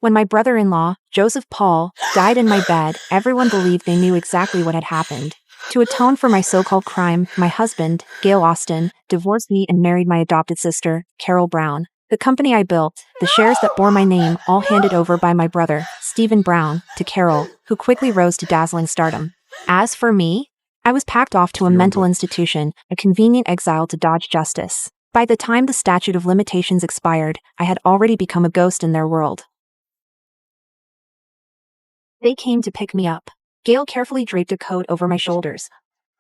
When my brother-in-law, Joseph Paul, died in my bed, everyone believed they knew exactly what had happened. To atone for my so-called crime, my husband, Gail Austin, divorced me and married my adopted sister, Carol Brown. The company I built, the shares that bore my name, all handed over by my brother, Stephen Brown, to Carol, who quickly rose to dazzling stardom. As for me, I was packed off to a mental institution, a convenient exile to dodge justice. By the time the statute of limitations expired, I had already become a ghost in their world. They came to pick me up. Gail carefully draped a coat over my shoulders.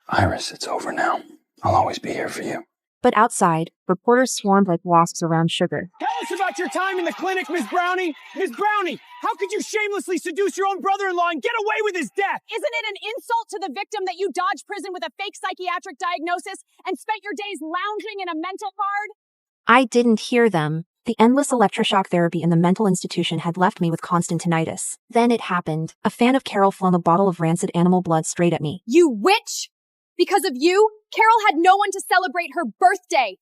Iris, it's over now. I'll always be here for you. But outside, reporters swarmed like wasps around Sugar. Tell us about your time in the clinic, Miss Brownie! Miss Brownie, how could you shamelessly seduce your own brother-in-law and get away with his death? Isn't it an insult to the victim that you dodged prison with a fake psychiatric diagnosis and spent your days lounging in a mental ward? I didn't hear them. The endless electroshock therapy in the mental institution had left me with constant tinnitus. Then it happened. A fan of Carol flung a bottle of rancid animal blood straight at me. You witch! Because of you, Carol had no one to celebrate her birthday.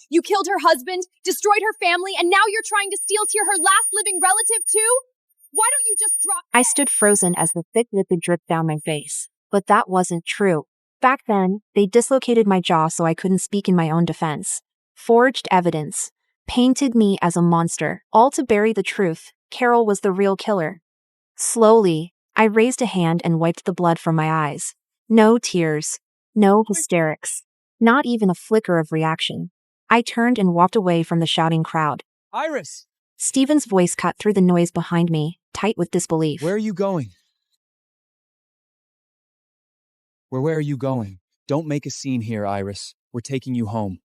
You killed her husband, destroyed her family, and now you're trying to steal her last living relative too? Why don't you just drop dead? I stood frozen as the thick liquid dripped down my face. But that wasn't true. Back then, they dislocated my jaw so I couldn't speak in my own defense. Forged evidence. Painted me as a monster. All to bury the truth. Carol was the real killer. Slowly, I raised a hand and wiped the blood from my eyes. No tears. No hysterics. Not even a flicker of reaction. I turned and walked away from the shouting crowd. Iris! Stephen's voice cut through the noise behind me, tight with disbelief. Where are you going? Where are you going? Don't make a scene here, Iris. We're taking you home.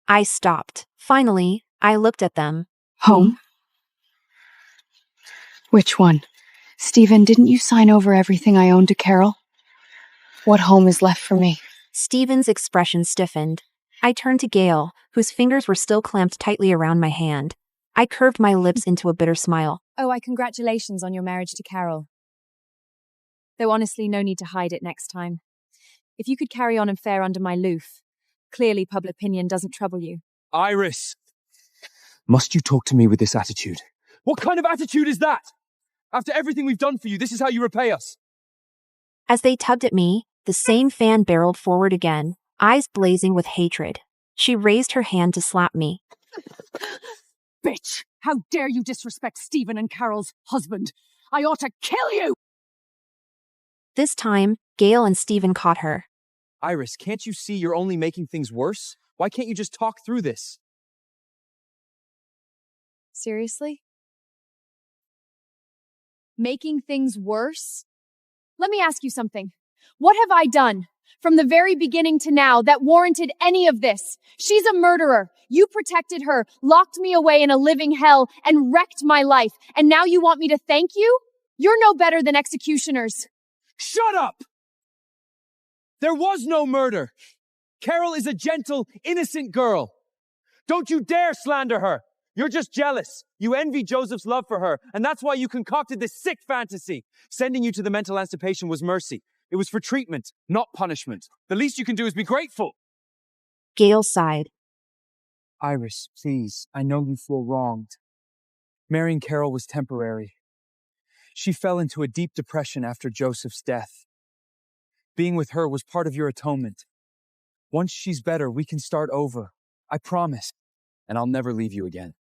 I stopped. Finally, I looked at them. Home? Which one? Stephen, didn't you sign over everything I owned to Carol? What home is left for me? Stephen's expression stiffened. I turned to Gail, whose fingers were still clamped tightly around my hand. I curved my lips into a bitter smile. Oh, congratulations on your marriage to Carol. Though honestly, no need to hide it next time. If you could carry on and fare under my roof, clearly public opinion doesn't trouble you. Iris! Must you talk to me with this attitude? What kind of attitude is that? After everything we've done for you, this is how you repay us. As they tugged at me, the same fan barreled forward again, eyes blazing with hatred. She raised her hand to slap me. Bitch! How dare you disrespect Stephen and Carol's husband? I ought to kill you! This time, Gail and Stephen caught her. Iris, can't you see you're only making things worse? Why can't you just talk through this? Seriously? Making things worse? Let me ask you something. What have I done from the very beginning to now that warranted any of this? She's a murderer. You protected her, locked me away in a living hell, and wrecked my life. And now you want me to thank you? You're no better than executioners. Shut up! There was no murder. Carol is a gentle, innocent girl. Don't you dare slander her. You're just jealous. You envy Joseph's love for her, and that's why you concocted this sick fantasy. Sending you to the mental institution was mercy. It was for treatment, not punishment. The least you can do is be grateful. Gail sighed. Iris, please, I know you feel wronged. Marrying Carol was temporary. She fell into a deep depression after Joseph's death. Being with her was part of your atonement. Once she's better, we can start over. I promise. And I'll never leave you again.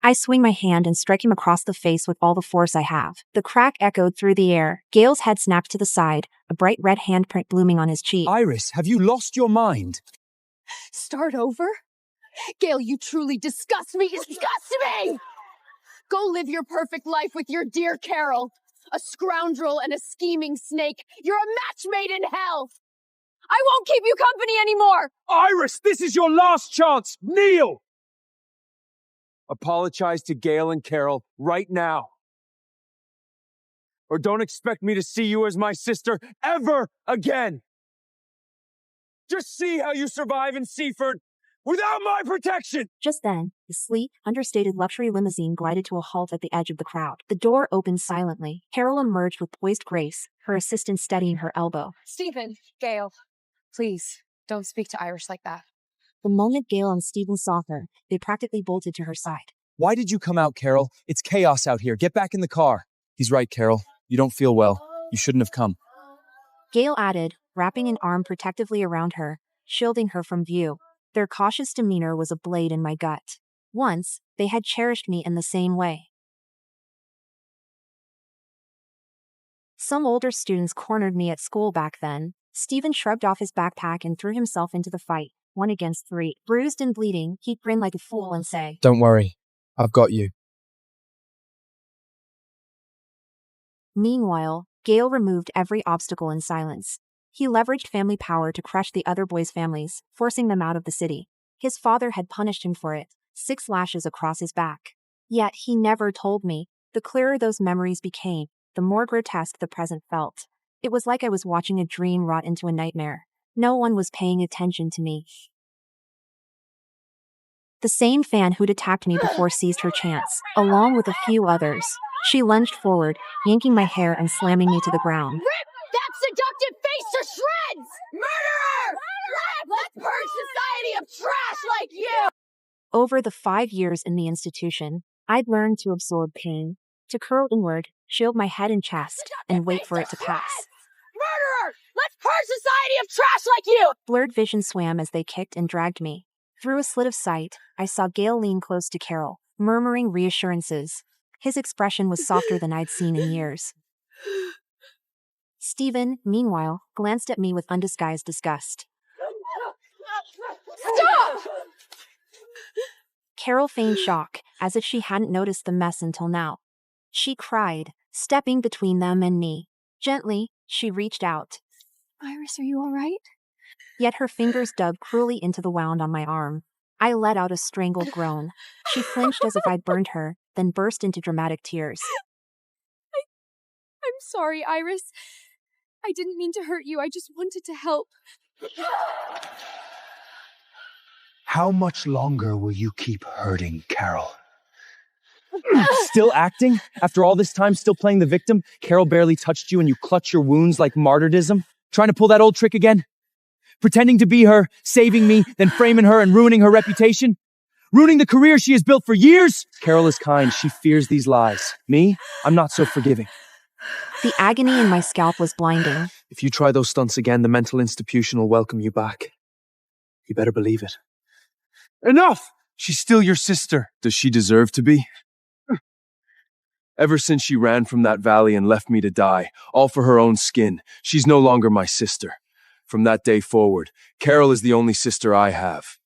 I swing my hand and strike him across the face with all the force I have. The crack echoed through the air. Gail's head snapped to the side, a bright red handprint blooming on his cheek. Iris, have you lost your mind? Start over? Gail, you truly disgust me! Disgust me! Go live your perfect life with your dear Carol. A scoundrel and a scheming snake. You're a match made in hell. I won't keep you company anymore! Iris, this is your last chance! Kneel! Apologize to Gail and Carol right now. Or don't expect me to see you as my sister ever again. Just see how you survive in Seaford without my protection! Just then, the sleek, understated luxury limousine glided to a halt at the edge of the crowd. The door opened silently. Carol emerged with poised grace, her assistant steadying her elbow. Stephen, Gail, please, don't speak to Iris like that. The moment Gail and Stephen saw her, they practically bolted to her side. Why did you come out, Carol? It's chaos out here. Get back in the car. He's right, Carol. You don't feel well. You shouldn't have come. Gail added, wrapping an arm protectively around her, shielding her from view. Their cautious demeanor was a blade in my gut. Once, they had cherished me in the same way. Some older students cornered me at school back then. Stephen shrugged off his backpack and threw himself into the fight, 1 against 3. Bruised and bleeding, he'd grin like a fool and say, "Don't worry. I've got you." Meanwhile, Gale removed every obstacle in silence. He leveraged family power to crush the other boys' families, forcing them out of the city. His father had punished him for it, 6 lashes across his back. Yet he never told me. The clearer those memories became, the more grotesque the present felt. It was like I was watching a dream wrought into a nightmare. No one was paying attention to me. The same fan who'd attacked me before seized her chance, along with a few others. She lunged forward, yanking my hair and slamming me to the ground. Rip that seductive face to shreds! Murderer! Let's purge society of trash like you! Over the 5 years in the institution, I'd learned to absorb pain, to curl inward, shield my head and chest, and wait for it to pass. Murderer! Let's purge society of trash like you! Blurred vision swam as they kicked and dragged me. Through a slit of sight, I saw Gale lean close to Carol, murmuring reassurances. His expression was softer than I'd seen in years. Stephen, meanwhile, glanced at me with undisguised disgust. Stop! Carol feigned shock, as if she hadn't noticed the mess until now. She cried, stepping between them and me. Gently, she reached out. Iris, are you all right? Yet her fingers dug cruelly into the wound on my arm. I let out a strangled groan. She flinched as if I'd burned her, then burst into dramatic tears. I'm sorry, Iris. I didn't mean to hurt you. I just wanted to help. How much longer will you keep hurting Carol? Still acting? After all this time, still playing the victim? Carol barely touched you and you clutch your wounds like martyrdom? Trying to pull that old trick again? Pretending to be her, saving me, then framing her and ruining her reputation? Ruining the career she has built for years? Carol is kind. She fears these lies. Me? I'm not so forgiving. The agony in my scalp was blinding. If you try those stunts again, the mental institution will welcome you back. You better believe it. Enough! She's still your sister. Does she deserve to be? Ever since she ran from that valley and left me to die, all for her own skin, she's no longer my sister. From that day forward, Carol is the only sister I have.